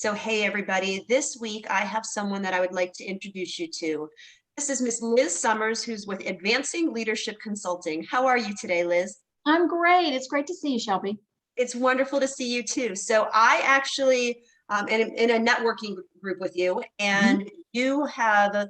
So, hey, everybody, this week I have someone that I would like to introduce you to. This is Miss Liz Summers, who's with Advancing Leadership Consulting. How are you today, Liz? I'm great. It's great to see you, Shelby. It's wonderful to see you too. So, I actually in a networking group with you, Mhm. and you have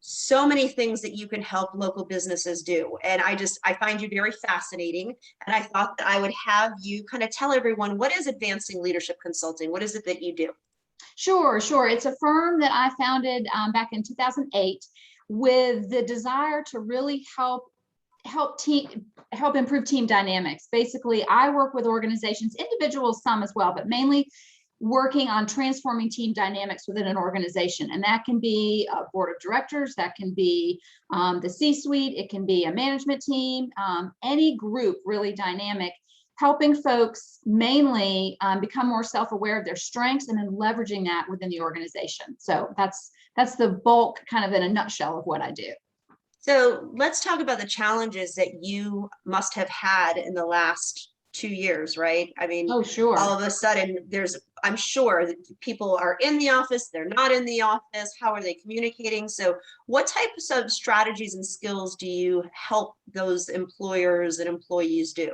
so many things that you can help local businesses do. And I find you very fascinating. And I thought that I would have you kind of tell everyone, what is Advancing Leadership Consulting? What is it that you do? Sure. It's a firm that I founded back in 2008 with the desire to really help improve team dynamics. Basically, I work with organizations, individuals, some as well, but mainly working on transforming team dynamics within an organization. And that can be a board of directors, that can be the C-suite, it can be a management team, any group really dynamic, helping folks mainly become more self-aware of their strengths and then leveraging that within the organization. So that's the bulk, kind of in a nutshell, of what I do. So let's talk about the challenges that you must have had in the last 2 years, right? I mean, Oh, all sure. of a sudden I'm sure that people are in the office, they're not in the office. How are they communicating? So what types of strategies and skills do you help those employers and employees do?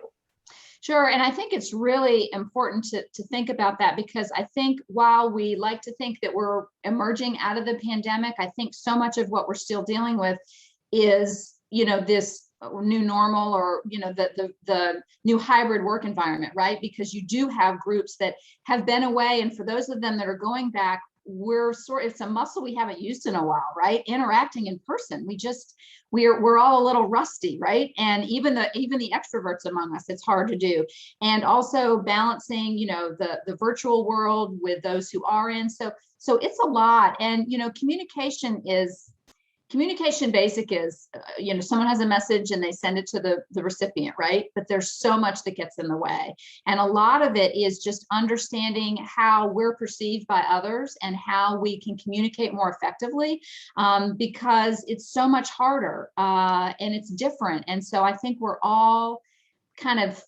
Sure. And I think it's really important to think about that, because I think while we like to think that we're emerging out of the pandemic, I think so much of what we're still dealing with is, this new normal, or, the new hybrid work environment, right? Because you do have groups that have been away. And for those of them that are going back, it's a muscle we haven't used in a while, right? Interacting in person. We're all a little rusty, right? And even the extroverts among us, it's hard to do. And also balancing, the virtual world with those who are in. So it's a lot. And communication basic is, someone has a message and they send it to the recipient, right? But there's so much that gets in the way. And a lot of it is just understanding how we're perceived by others and how we can communicate more effectively, because it's so much harder and it's different. And so I think we're all kind of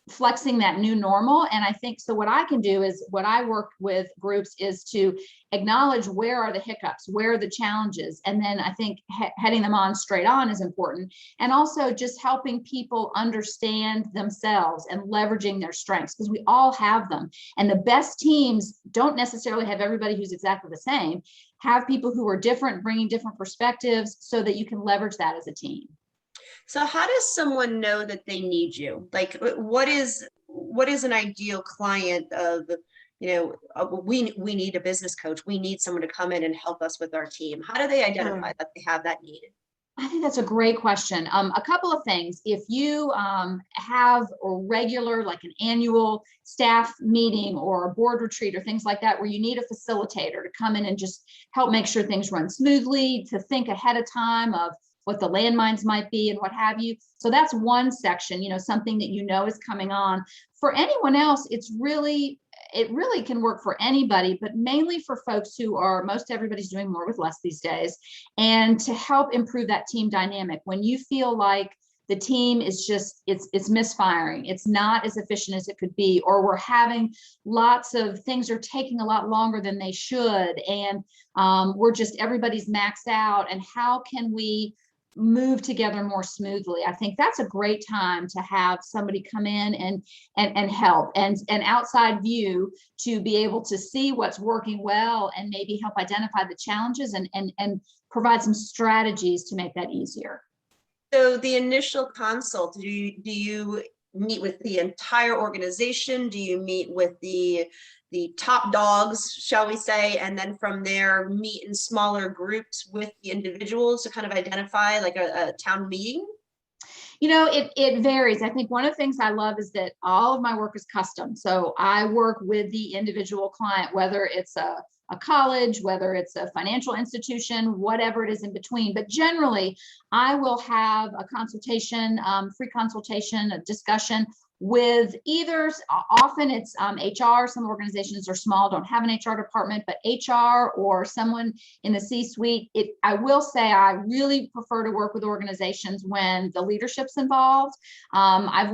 flexing that new normal. And I think so what I can do is, what I work with groups is to acknowledge where are the hiccups, where are the challenges, and then I think heading them on straight on is important. And also just helping people understand themselves and leveraging their strengths, because we all have them. And the best teams don't necessarily have everybody who's exactly the same, have people who are different, bringing different perspectives, so that you can leverage that as a team. So how does someone know that they need you? Like, what is an ideal client of, we need a business coach. We need someone to come in and help us with our team. How do they identify Sure. that they have that need? I think that's a great question. A couple of things. If you have a regular, like an annual staff meeting or a board retreat or things like that, where you need a facilitator to come in and just help make sure things run smoothly, to think ahead of time of what the landmines might be and what have you. So that's one section, something that is coming on. For anyone else, it really can work for anybody, but mainly for folks most everybody's doing more with less these days. And to help improve that team dynamic, when you feel like the team is just, it's misfiring, it's not as efficient as it could be, or we're having lots of things are taking a lot longer than they should, and everybody's maxed out, and how can we move together more smoothly? I think that's a great time to have somebody come in and help, and an outside view, to be able to see what's working well and maybe help identify the challenges and provide some strategies to make that easier. So the initial consult, do you meet with the entire organization? Do you meet with the top dogs, shall we say, and then from there meet in smaller groups with the individuals to kind of identify like a town meeting? It varies. I think one of the things I love is that all of my work is custom. So I work with the individual client, whether it's a college, whether it's a financial institution, whatever it is in between. But generally, I will have a consultation, free consultation, a discussion with either, often it's HR. Some organizations are small, don't have an HR department, but HR or someone in the C-suite. I will say I really prefer to work with organizations when the leadership's involved. I've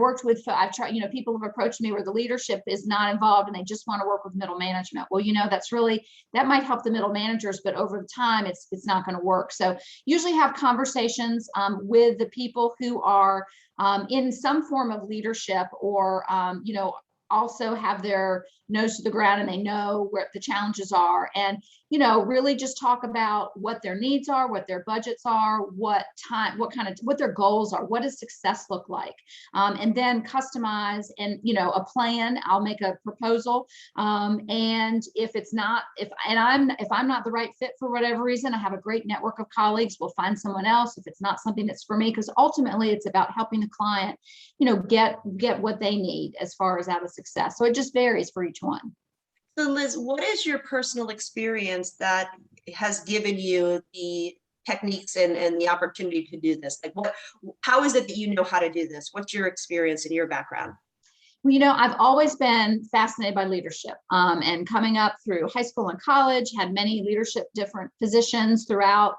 tried, people have approached me where the leadership is not involved and they just want to work with middle management. Well, that might help the middle managers, but over time it's not going to work. So usually have conversations with the people who are in some form of leadership, or also have their nose to the ground and they know where the challenges are, and really just talk about what their needs are, what their budgets are, what their goals are, what does success look like, and then customize and a plan. I'll make a proposal, and if I'm not the right fit for whatever reason, I have a great network of colleagues. We'll find someone else if it's not something that's for me, because ultimately it's about helping the client get what they need as far as out of success. So it just varies for each one. So Liz, what is your personal experience that has given you the techniques and the opportunity to do this? Like how is it that you know how to do this? What's your experience and your background? Well, I've always been fascinated by leadership, and coming up through high school and college, had many leadership different positions throughout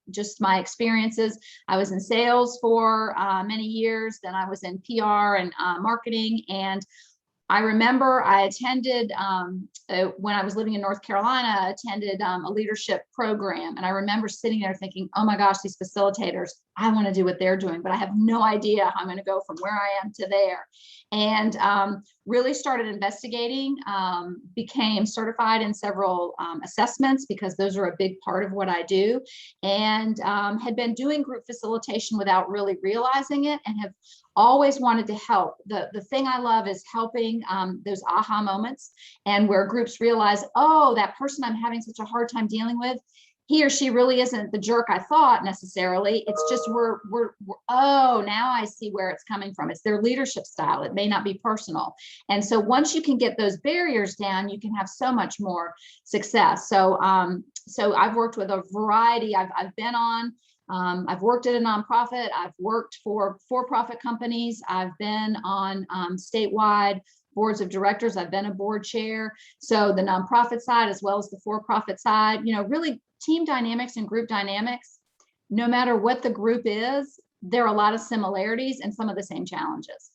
just my experiences. I was in sales for many years. Then I was in PR and marketing. And I remember I attended, when I was living in North Carolina, I attended a leadership program. And I remember sitting there thinking, oh my gosh, these facilitators, I want to do what they're doing, but I have no idea how I'm going to go from where I am to there. And really started investigating, became certified in several assessments, because those are a big part of what I do, and had been doing group facilitation without really realizing it, and have always wanted to help. The thing I love is helping those aha moments, and where groups realize, oh, that person I'm having such a hard time dealing with, he or she really isn't the jerk I thought necessarily. It's just oh, now I see where it's coming from. It's their leadership style. It may not be personal. And so once you can get those barriers down, you can have so much more success. So I've worked with a variety. I've been on, I've worked at a nonprofit. I've worked for for-profit companies. I've been on statewide boards of directors. I've been a board chair. So the nonprofit side as well as the for-profit side, really team dynamics and group dynamics, no matter what the group is, there are a lot of similarities and some of the same challenges.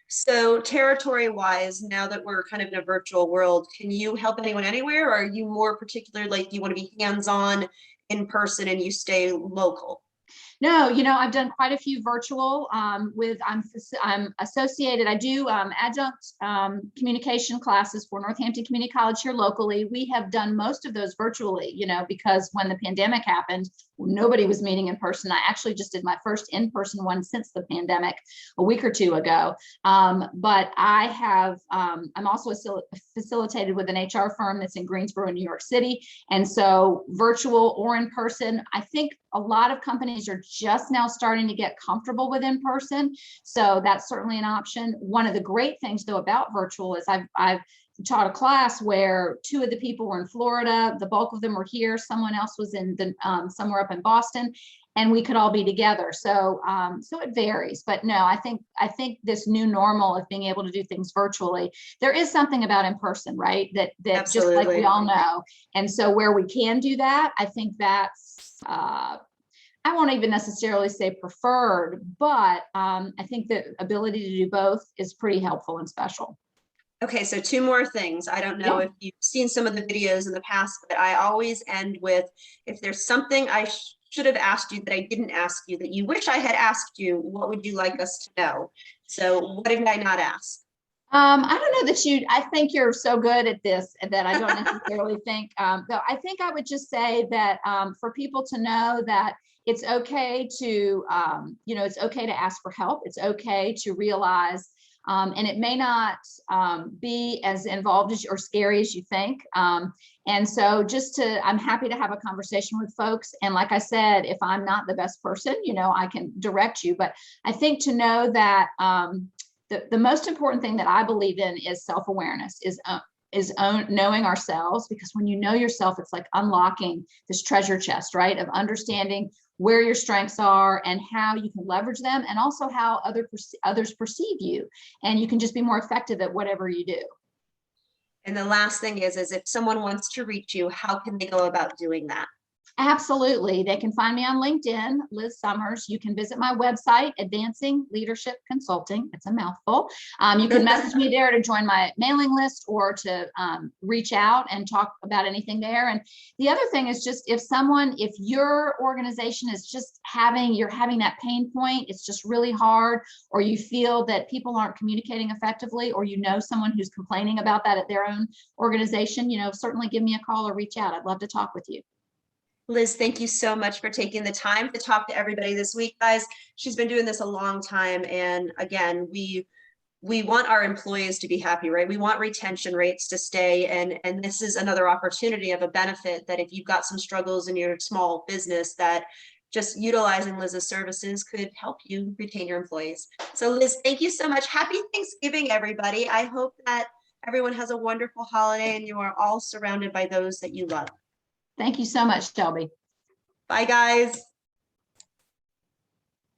So territory wise, now that we're kind of in a virtual world, can you help anyone anywhere? Or are you more particular, like you want to be hands-on in person and you stay local? No, I've done quite a few virtual I'm associated. I do adjunct communication classes for Northampton Community College here locally. We have done most of those virtually, because when the pandemic happened, nobody was meeting in person. I actually just did my first in-person one since the pandemic a week or two ago. But I have, I'm also facilitated with an HR firm that's in Greensboro, New York City. And so virtual or in person, I think a lot of companies are just now starting to get comfortable with in person. So that's certainly an option. One of the great things though about virtual is I've taught a class where two of the people were in Florida, the bulk of them were here, someone else was in somewhere up in Boston, and we could all be together. So it varies, but no, I think this new normal of being able to do things virtually, there is something about in person, right? That Absolutely. Just like we all know. And so where we can do that, I think that's, I won't even necessarily say preferred, but I think the ability to do both is pretty helpful and special. Okay, so two more things. I don't know if you've seen some of the videos in the past, but I always end with, if there's something I should have asked you that I didn't ask you, that you wish I had asked you, what would you like us to know? So what did I not ask? I don't know that I think you're so good at this that I don't necessarily think, though I think I would just say that for people to know that it's okay to, it's okay to ask for help. It's okay to realize, and it may not be as involved as or scary as you think. And so I'm happy to have a conversation with folks. And like I said, if I'm not the best person, I can direct you. But I think to know that the most important thing that I believe in is self-awareness, is knowing ourselves, because when you know yourself, it's like unlocking this treasure chest, right? Of understanding where your strengths are and how you can leverage them, and also how others perceive you. And you can just be more effective at whatever you do. And the last thing is if someone wants to reach you, how can they go about doing that? Absolutely. They can find me on LinkedIn, Liz Summers. You can visit my website, Advancing Leadership Consulting. It's a mouthful. You can message me there to join my mailing list, or to reach out and talk about anything there. And the other thing is just if your organization is just you're having that pain point, it's just really hard, or you feel that people aren't communicating effectively, or someone who's complaining about that at their own organization, certainly give me a call or reach out. I'd love to talk with you. Liz, thank you so much for taking the time to talk to everybody this week, guys. She's been doing this a long time. And again, we want our employees to be happy, right? We want retention rates to stay. And this is another opportunity of a benefit that if you've got some struggles in your small business, that just utilizing Liz's services could help you retain your employees. So Liz, thank you so much. Happy Thanksgiving, everybody. I hope that everyone has a wonderful holiday and you are all surrounded by those that you love. Thank you so much, Shelby. Bye, guys.